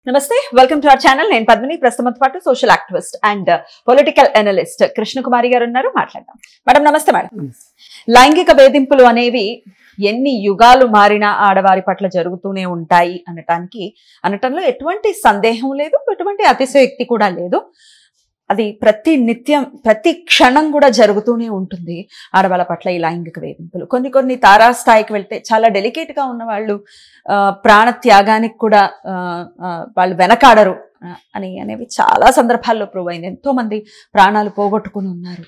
నమస్తే welcome to our channel. నేను పద్మిని. ప్రస్తుతం పాటు social activist and political analyst Krishnakumari గారు ఉన్నారు. మాట్లాడదాం. మేడం నమస్తే. మేడం, లైంగిక వేధింపులు అనేవి ఎన్ని యుగాలు మారినా ఆడవారి పట్ల జరుగుతూనే ఉంటాయి అనటంలో ఎటువంటి సందేహం లేదు, ఎటువంటి అతిశయోక్తి కూడా లేదు. అది ప్రతి నిత్యం ప్రతి క్షణం కూడా జరుగుతూనే ఉంటుంది ఆడవాళ్ళ పట్ల ఈ లైంగిక వేధింపులు. కొన్ని తారాస్థాయికి వెళ్తే చాలా డెలికేట్ గా ఉన్న వాళ్ళు ప్రాణ త్యాగానికి కూడా వాళ్ళు వెనకాడరు అనేవి చాలా సందర్భాల్లో ప్రూవ్ అయింది. ఎంతో మంది ప్రాణాలు పోగొట్టుకుని ఉన్నారు.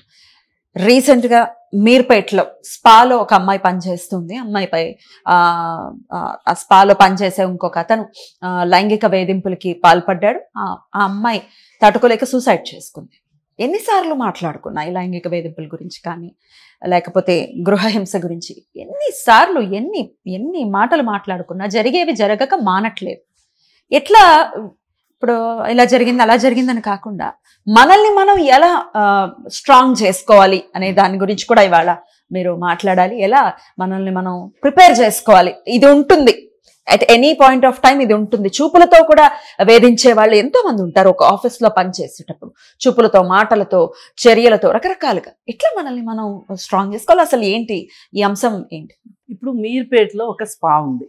రీసెంట్ గా మీర్పేటలో స్పాలో ఒక అమ్మాయి పనిచేస్తుంది. అమ్మాయిపై ఆ స్పాలో పనిచేసే ఇంకొక అతను లైంగిక వేధింపులకి పాల్పడ్డాడు. ఆ అమ్మాయి తట్టుకోలేక సూసైడ్ చేసుకుంది. ఎన్నిసార్లు మాట్లాడుకున్నా ఈ లైంగిక వేధింపుల గురించి కానీ లేకపోతే గృహహింస గురించి ఎన్నిసార్లు ఎన్ని మాటలు మాట్లాడుకున్నా జరిగేవి జరగక మానట్లేదు. ఎట్లా ఇప్పుడు ఇలా జరిగింది అలా జరిగిందని కాకుండా మనల్ని మనం ఎలా స్ట్రాంగ్ చేసుకోవాలి అనే దాని గురించి కూడా ఇవాళ మీరు మాట్లాడాలి. ఎలా మనల్ని మనం ప్రిపేర్ చేసుకోవాలి. ఇది ఉంటుంది, at any point of time ఇది ఉంటుంది. చూపులతో కూడా వేధించే వాళ్ళు ఎంతో మంది ఉంటారు. ఒక ఆఫీస్లో పనిచేసేటప్పుడు చూపులతో, మాటలతో, చర్యలతో రకరకాలుగా ఎట్లా మనల్ని మనం స్ట్రాంగ్ చేసుకోవాలి? అసలు ఏంటి ఈ అంశం ఏంటి? ఇప్పుడు మీర్పేటలో ఒక స్పా ఉంది.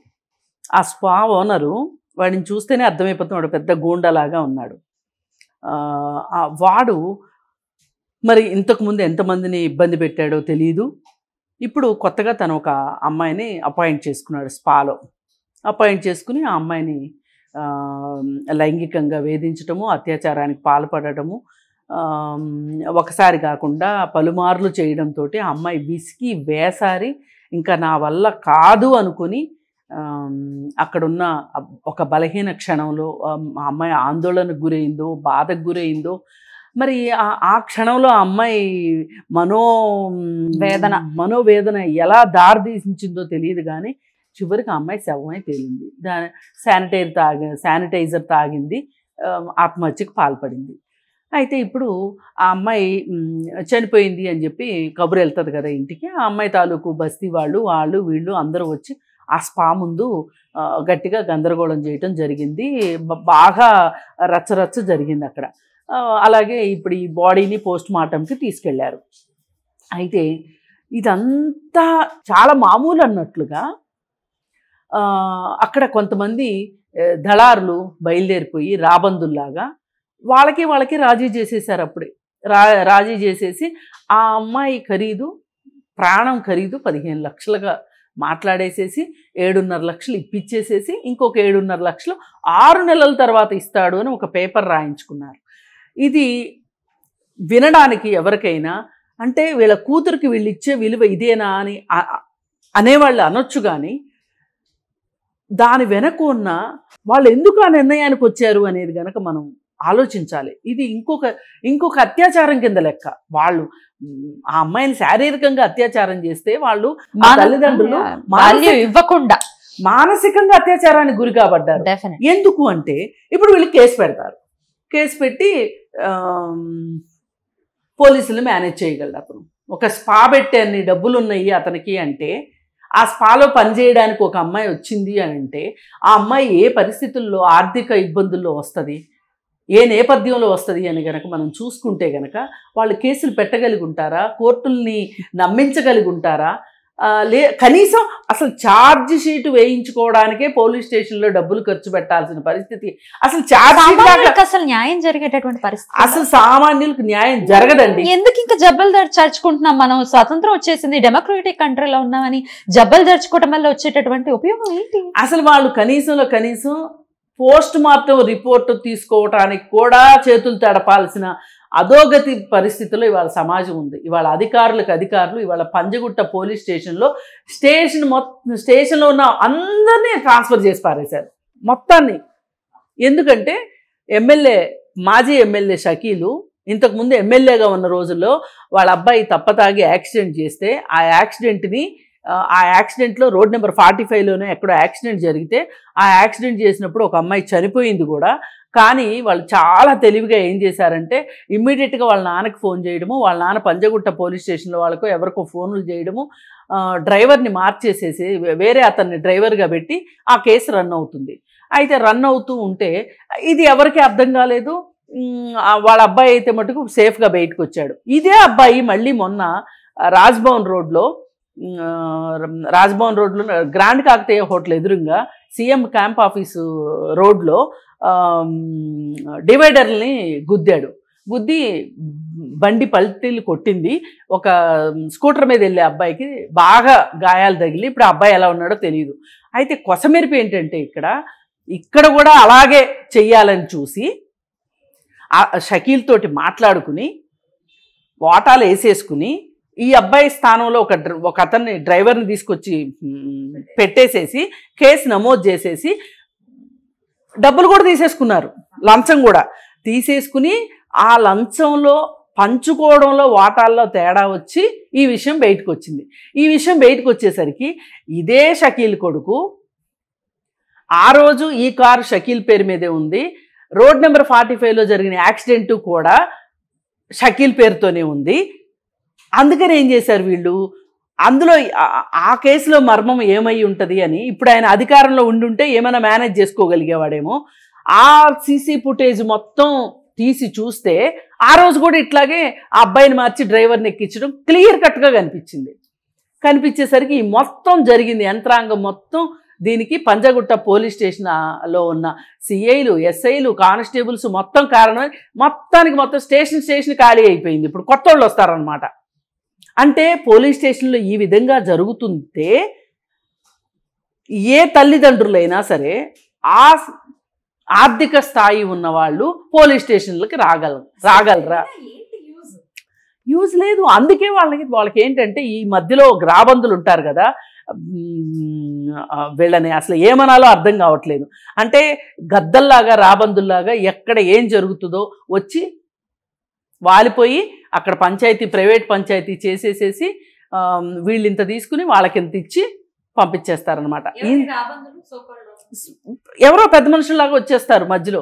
ఆ స్పా ఓనరు వాడిని చూస్తేనే అర్థమైపోతున్నాడు, పెద్ద గూండాలాగా ఉన్నాడు. వాడు మరి ఇంతకుముందు ఎంతమందిని ఇబ్బంది పెట్టాడో తెలియదు. ఇప్పుడు కొత్తగా తను ఒక అమ్మాయిని అపాయింట్ చేసుకున్నాడు. స్పాలో అపాయింట్ చేసుకుని ఆ అమ్మాయిని లైంగికంగా వేధించటము, అత్యాచారానికి పాల్పడటము, ఒకసారి కాకుండా పలుమార్లు చేయడంతో ఆ అమ్మాయి విసిగి వేసారి ఇంకా నా వల్ల కాదు అనుకుని అక్కడున్న ఒక బలహీన క్షణంలో ఆ అమ్మాయి ఆందోళనకు గురైందో, బాధకు గురైందో, మరి ఆ క్షణంలో ఆ అమ్మాయి మనోవేదన ఎలా దారితీసిందో తెలియదు. కానీ చివరికి ఆ అమ్మాయి శవమై తేలింది. శానిటైజర్ తాగింది, ఆత్మహత్యకు పాల్పడింది. అయితే ఇప్పుడు ఆ అమ్మాయి చనిపోయింది అని చెప్పి కబురు వెళ్తుంది కదా ఇంటికి. ఆ అమ్మాయి తాలూకు బస్తీ వాళ్ళు వీళ్ళు అందరూ వచ్చి ఆ స్పా ముందు గట్టిగా గందరగోళం చేయటం జరిగింది. బాగా రచ్చరచ్చ జరిగింది అక్కడ. అలాగే ఇప్పుడు ఈ బాడీని పోస్ట్ మార్టంకి తీసుకెళ్లారు. అయితే ఇదంతా చాలా మామూలు అన్నట్లుగా అక్కడ కొంతమంది దళారులు బయలుదేరిపోయి రాబందుల్లాగా వాళ్ళకి రాజీ చేసేసారు. అప్పుడే రాజీ చేసేసి ఆ అమ్మాయి ప్రాణం ఖరీదు 15 లక్షలుగా మాట్లాడేసేసి 7.5 లక్షలు ఇప్పించేసేసి ఇంకొక 7.5 లక్షలు 6 నెలల తర్వాత ఇస్తాడు అని ఒక పేపర్ రాయించుకున్నారు. ఇది వినడానికి ఎవరికైనా అంటే వీళ్ళ కూతురికి వీళ్ళు ఇచ్చే విలువ ఇదేనా అని అనేవాళ్ళు అనొచ్చు. కానీ దాని వెనక ఉన్న వాళ్ళు ఎందుకు ఆ నిర్ణయానికి వచ్చారు అనేది కనుక మనం ఆలోచించాలి. ఇది ఇంకొక అత్యాచారం కింద లెక్క. వాళ్ళు ఆ అమ్మాయిని శారీరకంగా అత్యాచారం చేస్తే వాళ్ళు తల్లిదండ్రులు ఇవ్వకుండా మానసికంగా అత్యాచారానికి గురి కాబడ్డారు. ఎందుకు అంటే ఇప్పుడు వీళ్ళు కేసు పెడతారు. కేసు పెట్టి పోలీసులు మేనేజ్ చేయగలరు. అతను ఒక స్పా పెట్టే అన్ని డబ్బులు ఉన్నాయి అతనికి అంటే ఆ స్పాలో పనిచేయడానికి ఒక అమ్మాయి వచ్చింది అని అంటే ఆ అమ్మాయి ఏ పరిస్థితుల్లో ఆర్థిక ఇబ్బందుల్లో వస్తుంది, ఏ నేపథ్యంలో వస్తుంది అని కనుక మనం చూసుకుంటే కనుక వాళ్ళు కేసులు పెట్టగలిగి ఉంటారా? కోర్టుల్ని నమ్మించగలిగి ఉంటారా? కనీసం అసలు ఛార్జ్ షీట్ వేయించుకోవడానికే పోలీస్ స్టేషన్లో డబ్బులు ఖర్చు పెట్టాల్సిన పరిస్థితి. అసలు అసలు న్యాయం జరిగేటటువంటి పరిస్థితి అసలు సామాన్యులకు న్యాయం జరగదండి. ఎందుకు ఇంకా జబ్బలు దర్చుకుంటున్నాం? మనం స్వతంత్రం వచ్చేసింది, డెమోక్రటిక్ కంట్రీలో ఉన్నామని జబ్బలు దర్చుకోవడం వల్ల వచ్చేటటువంటి ఉపయోగం ఏంటి? అసలు వాళ్ళు కనీసం పోస్ట్ మార్టం రిపోర్టు తీసుకోవటానికి కూడా చేతులు తడపాల్సిన అధోగతి పరిస్థితుల్లో ఇవాళ సమాజం ఉంది. ఇవాళ అధికారులు ఇవాళ పంజగుట్ట పోలీస్ స్టేషన్లో ఉన్న అందరినీ ట్రాన్స్ఫర్ చేసి పారేశారు మొత్తాన్ని. ఎందుకంటే మాజీ ఎమ్మెల్యే షకీలు ఇంతకుముందు ఎమ్మెల్యేగా ఉన్న రోజుల్లో వాళ్ళ అబ్బాయి తప్పతాగి యాక్సిడెంట్ చేస్తే ఆ యాక్సిడెంట్లో రోడ్ నెంబర్ 45లోనే ఎక్కడో యాక్సిడెంట్ జరిగితే ఆ యాక్సిడెంట్ చేసినప్పుడు ఒక అమ్మాయి చనిపోయింది కూడా. కానీ వాళ్ళు చాలా తెలివిగా ఏం చేశారంటే ఇమ్మీడియట్గా వాళ్ళ నాన్నకి ఫోన్ చేయడము, వాళ్ళ నాన్న పంజగుట్ట పోలీస్ స్టేషన్లో వాళ్ళకో ఎవరికో ఫోన్లు చేయడము, డ్రైవర్ని మార్చేసేసి వేరే అతన్ని డ్రైవర్గా పెట్టి ఆ కేసు రన్ అవుతుంది. అయితే రన్ అవుతూ ఉంటే ఇది ఎవరికి అర్థం కాలేదు. వాళ్ళ అబ్బాయి అయితే మటుకు సేఫ్గా బయటకు వచ్చాడు. ఇదే అబ్బాయి మళ్ళీ మొన్న రాజ్భవన్ రోడ్లో గ్రాండ్ కాకతీయ హోటల్ ఎదురుగా సీఎం క్యాంప్ ఆఫీసు రోడ్లో డివైడర్ని గుద్ది బండి పల్టీలు కొట్టింది. ఒక స్కూటర్ మీద వెళ్ళే అబ్బాయికి బాగా గాయాలు తగిలి ఇప్పుడు ఆ అబ్బాయి ఎలా ఉన్నాడో తెలియదు. అయితే కొసమెరిపి ఏంటంటే ఇక్కడ కూడా అలాగే చెయ్యాలని చూసి షకీల్ తోటి మాట్లాడుకుని వాటాలు వేసేసుకుని ఈ అబ్బాయి స్థానంలో ఒక అతన్ని డ్రైవర్ని తీసుకొచ్చి పెట్టేసేసి కేసు నమోదు చేసేసి డబ్బులు కూడా తీసేసుకున్నారు. లంచం కూడా తీసేసుకుని ఆ లంచంలో పంచుకోవడంలో వాటాల్లో తేడా వచ్చి ఈ విషయం బయటకు వచ్చింది. ఈ విషయం బయటకు వచ్చేసరికి ఇదే షకీల్ కొడుకు ఆ రోజు ఈ కారు షకీల్ పేరు మీదే ఉంది. రోడ్ నెంబర్ 45లో జరిగిన యాక్సిడెంట్ కూడా షకీల్ పేరుతోనే ఉంది. అందుకని ఏం చేశారు వీళ్ళు, అందులో ఆ కేసులో మర్మం ఏమై ఉంటుంది అని ఇప్పుడు ఆయన అధికారంలో ఉండుంటే ఏమైనా మేనేజ్ చేసుకోగలిగేవాడేమో. ఆ సీసీ ఫుటేజ్ మొత్తం తీసి చూస్తే ఆ రోజు కూడా ఇట్లాగే ఆ అబ్బాయిని మార్చి డ్రైవర్ని ఎక్కించడం క్లియర్ కట్గా కనిపించేసరికి ఈ మొత్తం జరిగింది యంత్రాంగం మొత్తం దీనికి పంజగుట్ట పోలీస్ స్టేషన్లో ఉన్న సిఐలు, ఎస్ఐలు, కానిస్టేబుల్స్ మొత్తం కారణమై మొత్తం స్టేషన్ ఖాళీ అయిపోయింది. ఇప్పుడు కొత్త వాళ్ళు వస్తారనమాట. అంటే పోలీస్ స్టేషన్లో ఈ విధంగా జరుగుతుంటే ఏ తల్లిదండ్రులైనా సరే ఆ ఆర్థిక స్థాయి ఉన్న వాళ్ళు పోలీస్ స్టేషన్లకి రాగలరా? యూజ్ లేదు. అందుకే వాళ్ళకి ఏంటంటే ఈ మధ్యలో గ్రాబందులు ఉంటారు కదా, వీళ్ళని అసలు ఏమనాలో అర్థం కావట్లేదు. అంటే గద్దల్లాగా రాబందుల్లాగా ఎక్కడ ఏం జరుగుతుందో వచ్చి వాలిపోయి అక్కడ ప్రైవేట్ పంచాయతీ చేసేసేసి వీళ్ళు ఇంత తీసుకుని వాళ్ళకింత ఇచ్చి పంపించేస్తారనమాట. ఎవరో పెద్ద మనుషుల్లాగా వచ్చేస్తారు మధ్యలో.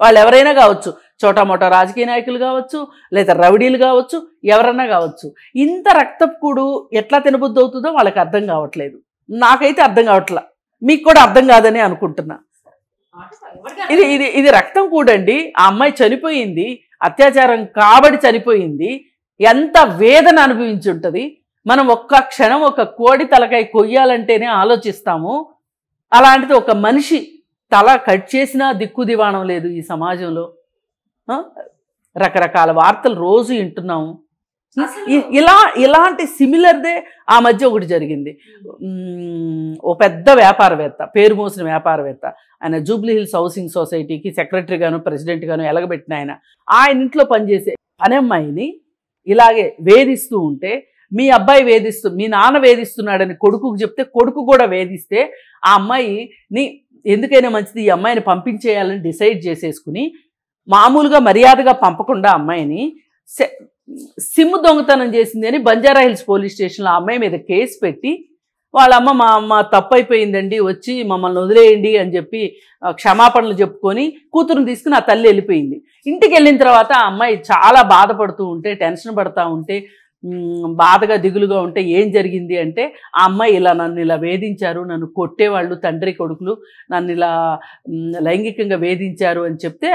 వాళ్ళు ఎవరైనా కావచ్చు, చోటా మోటా రాజకీయ నాయకులు కావచ్చు, లేదా రౌడీలు కావచ్చు, ఎవరన్నా కావచ్చు. ఇంత రక్తపుడు ఎట్లా తినబుద్ధి అవుతుందో వాళ్ళకి అర్థం కావట్లేదు. నాకైతే అర్థం కావట్లా, మీకు కూడా అర్థం కాదని అనుకుంటున్నా. ఇది రక్తం కూడండి. ఆ అమ్మాయి చనిపోయింది, అత్యాచారం కాబడి చనిపోయింది. ఎంత వేదన అనుభవించి ఉంటుంది. మనం ఒక్క క్షణం ఒక కోడి తలకాయ కొయ్యాలంటేనే ఆలోచిస్తాము. అలాంటిది ఒక మనిషి తల కట్ చేసినా దిక్కు దివాణం లేదు ఈ సమాజంలో. రకరకాల వార్తలు రోజు వింటున్నాము. ఇలాంటి సిమిలర్దే ఆ మధ్య ఒకటి జరిగింది. ఓ పెద్ద వ్యాపారవేత్త, పేరు మోసిన వ్యాపారవేత్త, ఆయన జూబ్లీ హిల్స్ హౌసింగ్ సొసైటీకి సెక్రటరీగాను ప్రెసిడెంట్గాను ఎలగబెట్టిన ఆయన ఇంట్లో పనిచేసే పని అమ్మాయిని ఇలాగే వేధిస్తూ ఉంటే, మీ నాన్న వేధిస్తున్నాడని కొడుకుకు చెప్తే కొడుకు కూడా వేధిస్తే ఆ అమ్మాయిని ఎందుకైనా మంచిది ఈ అమ్మాయిని పంపించేయాలని డిసైడ్ చేసేసుకుని మామూలుగా మర్యాదగా పంపకుండా అమ్మాయిని సిమ్ దొంగతనం చేసింది అని బంజారా హిల్స్ పోలీస్ స్టేషన్లో ఆ అమ్మాయి మీద కేసు పెట్టి వాళ్ళ అమ్మ మా తప్పు అయిపోయిందండి, వచ్చి మమ్మల్ని వదిలేయండి అని చెప్పి క్షమాపణలు చెప్పుకొని కూతురుని తీసుకుని ఆ తల్లి వెళ్ళిపోయింది. ఇంటికి వెళ్ళిన తర్వాత ఆ అమ్మాయి చాలా బాధపడుతూ ఉంటే, టెన్షన్ పడుతూ ఉంటే, బాధగా దిగులుగా ఉంటే ఏం జరిగింది అంటే, ఆ అమ్మాయి నన్ను ఇలా వేధించారు, నన్ను కొట్టేవాళ్ళు తండ్రి కొడుకులు నన్ను ఇలా లైంగికంగా వేధించారు అని చెప్తే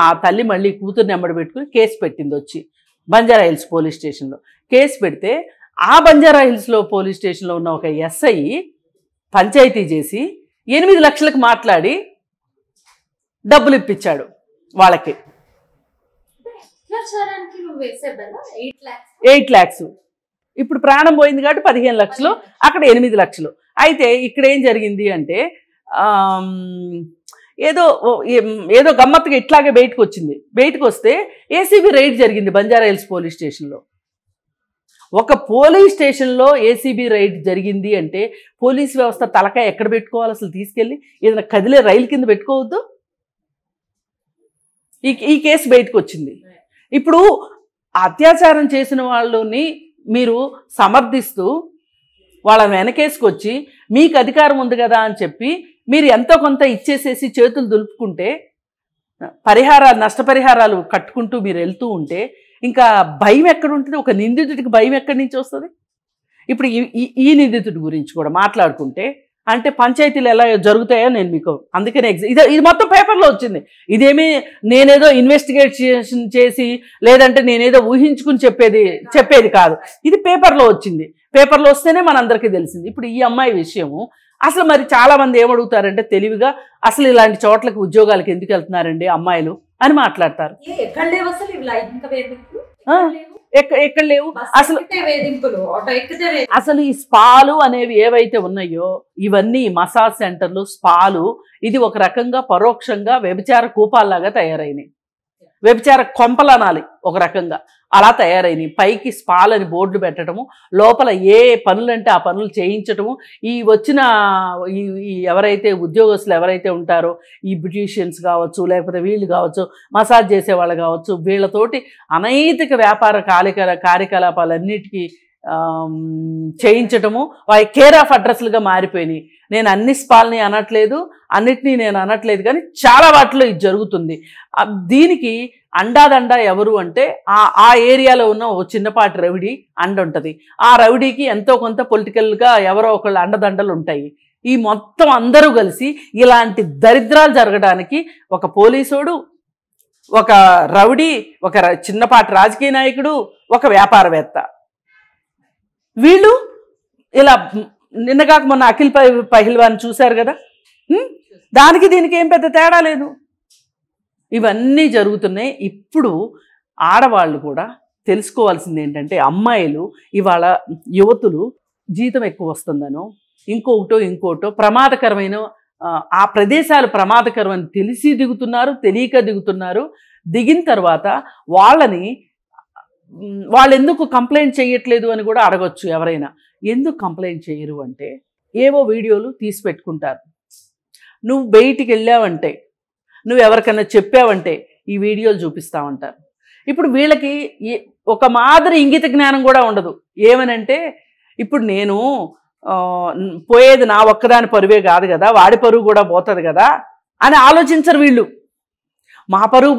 ఆ తల్లి మళ్ళీ కూతుర్ని ఎంబడి పెట్టుకుని కేసు పెట్టింది. వచ్చి బంజారా హిల్స్ పోలీస్ స్టేషన్లో కేసు పెడితే ఆ బంజారా హిల్స్లో పోలీస్ స్టేషన్లో ఉన్న ఒక ఎస్ఐ పంచాయతీ చేసి 8 లక్షలకు మాట్లాడి డబ్బులు ఇప్పించాడు వాళ్ళకి. 8 lakhs. ఇప్పుడు ప్రాణం పోయింది కాబట్టి 15 లక్షలు, అక్కడ 8 లక్షలు. అయితే ఇక్కడ ఏం జరిగింది అంటే ఏదో గమ్మత్తుగా ఇట్లాగే బయటకు వస్తే ఏసీబీ రైడ్ జరిగింది బంజారా హిల్స్ పోలీస్ స్టేషన్లో. ఒక పోలీస్ స్టేషన్లో ఏసీబీ రైడ్ జరిగింది అంటే పోలీస్ వ్యవస్థ తలకాయ ఎక్కడ పెట్టుకోవాలి? అసలు తీసుకెళ్ళి ఏదైనా కదిలే రైలు కింద పెట్టుకోవద్దు? ఈ కేసు బయటకు వచ్చింది. ఇప్పుడు అత్యాచారం చేసిన వాళ్ళని మీరు సమర్థిస్తూ వాళ్ళని వెనకేసుకొచ్చి మీకు అధికారం ఉంది కదా అని చెప్పి మీరు ఎంతో కొంత ఇచ్చేసేసి చేతులు దులుపుకుంటే నష్టపరిహారాలు కట్టుకుంటూ మీరు వెళ్తూ ఉంటే ఇంకా భయం ఎక్కడ ఉంటుంది? ఒక నిందితుడికి భయం ఎక్కడి నుంచి వస్తుంది? ఇప్పుడు ఈ నిందితుడి గురించి కూడా మాట్లాడుకుంటే అంటే పంచాయతీలు ఎలా జరుగుతాయో నేను మీకు అందుకనే ఇది మొత్తం పేపర్లో వచ్చింది. ఇదేమీ నేనేదో ఇన్వెస్టిగేషన్ చేసి లేదంటే నేనేదో ఊహించుకుని చెప్పేది కాదు. ఇది పేపర్లో వచ్చింది. పేపర్లో వస్తేనే మనందరికీ తెలిసింది. ఇప్పుడు ఈ అమ్మాయి విషయము అసలు మరి చాలా మంది ఏమడుగుతారంటే తెలివిగా అసలు ఇలాంటి చోట్లకి ఉద్యోగాలకు ఎందుకు వెళ్తున్నారండి అమ్మాయిలు అని మాట్లాడతారు. ఎక్కడ లేవు అసలు ఈ స్పాలు అనేవి ఏవైతే ఉన్నాయో ఇవన్నీ మసాజ్ సెంటర్లు స్పాలు ఇది ఒక రకంగా పరోక్షంగా వ్యభిచార కూపాల్లాగా తయారైనాయి. వ్యభిచార కొంపలు అనాలి ఒక రకంగా అలా తయారైనాయి. పైకి స్పాల్ అని బోర్డులు పెట్టడము, లోపల ఏ పనులంటే ఆ పనులు చేయించటము, ఈ వచ్చిన ఈ ఎవరైతే ఉద్యోగస్తులు ఎవరైతే ఉంటారో ఈ బ్యూటీషియన్స్ కావచ్చు లేకపోతే వీళ్ళు కావచ్చు మసాజ్ చేసేవాళ్ళు కావచ్చు వీళ్ళతోటి అనైతిక వ్యాపార కార్యకలాపాలన్నిటికీ చేయించటము వారి కేర్ ఆఫ్ అడ్రస్లుగా మారిపోయినాయి. నేను అన్ని స్పాల్ని అనట్లేదు, అన్నిటినీ నేను అనట్లేదు, కానీ చాలా వాటిలో ఇది జరుగుతుంది. దీనికి అండాదండ ఎవరు అంటే ఆ ఏరియాలో ఉన్న ఓ చిన్నపాటి రౌడీ అండ ఉంటుంది. ఆ రౌడీకి ఎంతో కొంత పొలిటికల్గా ఎవరో ఒకళ్ళు అండదండలు ఉంటాయి. ఈ మొత్తం అందరూ కలిసి ఇలాంటి దరిద్రాలు జరగడానికి ఒక పోలీసుడు, ఒక రౌడీ, ఒక చిన్నపాటి రాజకీయ నాయకుడు, ఒక వ్యాపారవేత్త, వీళ్ళు ఇలా నిన్నగాక మొన్న అఖిల్ పహిల్వాన్ చూశారు కదా, దానికి దీనికి ఏం పెద్ద తేడా లేదు. ఇవన్నీ జరుగుతున్నాయి. ఇప్పుడు ఆడవాళ్ళు కూడా తెలుసుకోవాల్సింది ఏంటంటే అమ్మాయిలు ఇవాళ యువతులు జీతం ఎక్కువ వస్తుందనో ఇంకోటో ప్రమాదకరమైన ఆ ప్రదేశాలు ప్రమాదకరమని తెలిసి దిగుతున్నారు, తెలియక దిగుతున్నారు. దిగిన తర్వాత వాళ్ళు ఎందుకు కంప్లైంట్ చేయట్లేదు అని కూడా అడగొచ్చు ఎవరైనా. ఎందుకు కంప్లైంట్ చేయరు అంటే ఏవో వీడియోలు తీసి పెట్టుకుంటారు. నువ్వు బయటికి వెళ్ళావంటే, నువ్వు ఎవరికైనా చెప్పావంటే ఈ వీడియోలు చూపిస్తామంటారు. ఇప్పుడు వీళ్ళకి ఒక మాదిరి ఇంగిత జ్ఞానం కూడా ఉండదు. ఏమనంటే ఇప్పుడు నేను పోయేది నా ఒక్కదాని పరువే కాదు కదా, వాడి పరువు కూడా పోతుంది కదా అని ఆలోచించరు వీళ్ళు. మా పరువు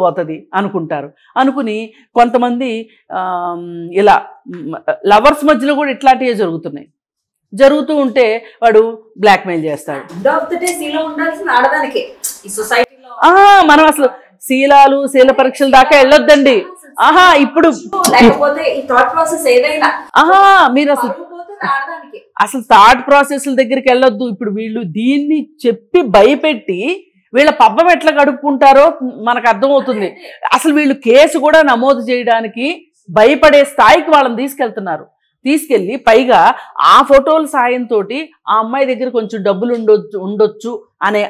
పోతుంది అనుకుంటారు. అనుకుని కొంతమంది ఇలా లవర్స్ మధ్యలో కూడా ఇట్లాంటివే జరుగుతూ ఉంటే వాడు బ్లాక్మెయిల్ చేస్తాడు. మనం అసలు శీల పరీక్షల దాకా వెళ్ళొద్దండి. ఇప్పుడు మీరు అసలు థాట్ ప్రాసెస్ దగ్గరికి వెళ్ళొద్దు. ఇప్పుడు వీళ్ళు దీన్ని చెప్పి భయపెట్టి వీళ్ళ పబ్బం ఎట్లా గడుపుకుంటారో మనకు అర్థమవుతుంది. అసలు వీళ్ళు కేసు కూడా నమోదు చేయడానికి భయపడే స్థాయికి వాళ్ళని తీసుకెళ్ళి పైగా ఆ ఫోటోల సాయంతో ఆ అమ్మాయి దగ్గర కొంచెం డబ్బులు ఉండొచ్చు అనే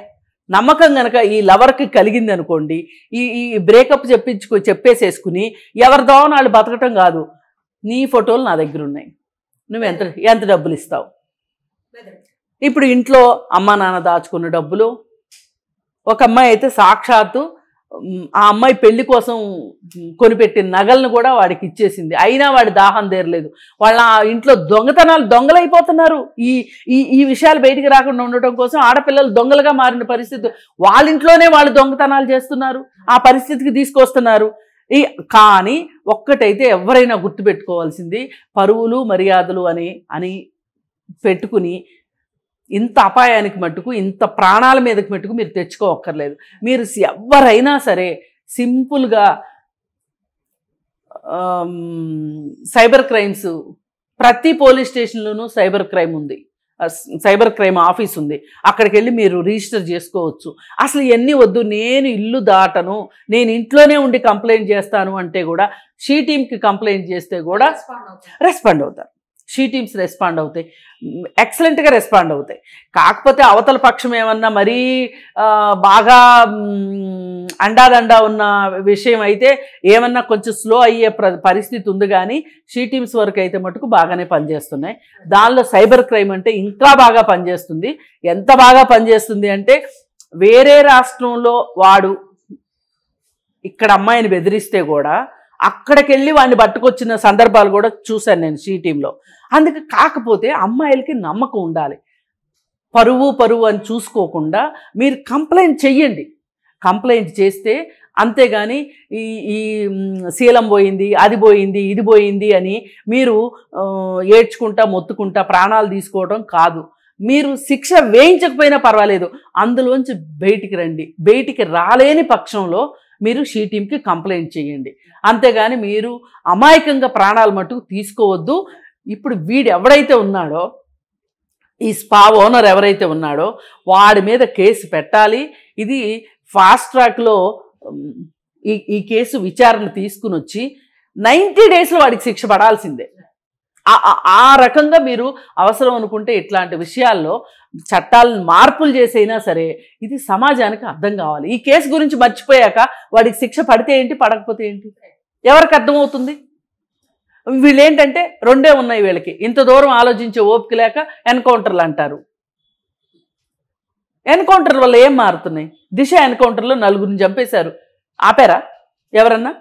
నమ్మకం కనుక ఈ లవర్కి కలిగింది అనుకోండి, ఈ బ్రేకప్ చెప్పేసేసుకుని ఎవరిదో వాళ్ళు బతకటం కాదు. నీ ఫోటోలు నా దగ్గర ఉన్నాయి, నువ్వు ఎంత డబ్బులు ఇస్తావు. ఇప్పుడు ఇంట్లో అమ్మా నాన్న దాచుకున్న డబ్బులు, ఒక అమ్మాయి అయితే సాక్షాత్తు ఆ అమ్మాయి పెళ్లి కోసం కొనిపెట్టిన నగలను కూడా వాడికి ఇచ్చేసింది. అయినా వాడి దాహం తీరలేదు. వాళ్ళ ఇంట్లో దొంగలైపోతున్నారు. ఈ విషయాలు బయటికి రాకుండా ఉండటం కోసం ఆడపిల్లలు దొంగలుగా మారిన పరిస్థితి. వాళ్ళ ఇంట్లోనే వాళ్ళు దొంగతనాలు చేస్తున్నారు, ఆ పరిస్థితికి తీసుకొస్తున్నారు. కానీ ఒక్కటైతే ఎవరైనా గుర్తుపెట్టుకోవాల్సింది, పరువులు మర్యాదలు అని పెట్టుకుని ఇంత అపాయానికి మట్టుకు, ఇంత ప్రాణాల మీదకి మట్టుకు మీరు తెచ్చుకోవక్కర్లేదు. మీరు ఎవరైనా సరే సింపుల్గా సైబర్ క్రైమ్స్ ప్రతి పోలీస్ స్టేషన్లోనూ సైబర్ క్రైమ్ ఆఫీస్ ఉంది. అక్కడికి వెళ్ళి మీరు రిజిస్టర్ చేసుకోవచ్చు. అసలు ఇవన్నీ వద్దు, నేను ఇల్లు దాటను, నేను ఇంట్లోనే ఉండి కంప్లైంట్ చేస్తాను అంటే కూడా షీ టీమ్కి కంప్లైంట్ చేస్తే కూడా రెస్పాండ్ అవుతారు. షీ టీమ్స్ రెస్పాండ్ అవుతాయి, ఎక్సలెంట్గా రెస్పాండ్ అవుతాయి. కాకపోతే అవతల పక్షం ఏమన్నా మరీ బాగా అండాదండా ఉన్న విషయం అయితే ఏమన్నా కొంచెం స్లో అయ్యే పరిస్థితి ఉంది. కానీ షీ టీమ్స్ వరకు అయితే మటుకు బాగానే పనిచేస్తున్నాయి. దానిలో సైబర్ క్రైమ్ అంటే ఇంకా బాగా పనిచేస్తుంది. ఎంత బాగా పనిచేస్తుంది అంటే వేరే రాష్ట్రంలో వాడు ఇక్కడ అమ్మాయిని బెదిరిస్తే కూడా అక్కడికి వెళ్ళి వాడిని పట్టుకొచ్చిన సందర్భాలు కూడా చూశాను నేను షీ టీంలో. అందుకే కాకపోతే అమ్మాయిలకి నమ్మకం ఉండాలి. పరువు అని చూసుకోకుండా మీరు కంప్లైంట్ చెయ్యండి. కంప్లైంట్ చేస్తే అంతేగాని ఈ ఈ శీలం పోయింది, అది పోయింది, ఇది పోయింది అని మీరు ఏడ్చుకుంటా మొత్తుకుంటా ప్రాణాలు తీసుకోవడం కాదు. మీరు శిక్ష వేయించకపోయినా పర్వాలేదు, అందులోంచి బయటికి రండి. బయటికి రాలేని పక్షంలో మీరు షీ టీమ్కి కంప్లైంట్ చేయండి. అంతేగాని మీరు అమాయకంగా ప్రాణాలు మటుకు తీసుకోవద్దు. ఇప్పుడు వీడు ఎవడైతే ఉన్నాడో, ఈ స్పా ఓనర్ ఎవరైతే ఉన్నాడో వాడి మీద కేసు పెట్టాలి. ఇది ఫాస్ట్ ట్రాక్లో ఈ కేసు విచారణ తీసుకుని వచ్చి 90 డేస్లో వాడికి శిక్ష పడాల్సిందే. ఆ రకంగా మీరు అవసరం అనుకుంటే ఇట్లాంటి విషయాల్లో చట్టాలను మార్పులు చేసైనా సరే ఇది సమాజానికి అర్థం కావాలి. ఈ కేసు గురించి మర్చిపోయాక వాడికి శిక్ష పడితే ఏంటి, పడకపోతే ఏంటి, ఎవరికి అర్థమవుతుంది? వీళ్ళేంటంటే రెండే ఉన్నాయి వీళ్ళకి, ఇంత దూరం ఆలోచించే ఓపిక లేక ఎన్కౌంటర్లు అంటారు. ఎన్కౌంటర్ వల్ల ఏం మారుతున్నాయి? దిశ ఎన్కౌంటర్లో 4 చంపేశారు, ఆపారా ఎవరన్నా?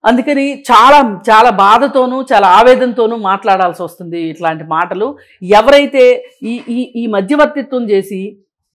అందుకని చాలా చాలా బాధతోనూ చాలా ఆవేదనతోనూ మాట్లాడాల్సి వస్తుంది ఇట్లాంటి మాటలు. ఎవరైతే ఈ మధ్యవర్తిత్వం చేసి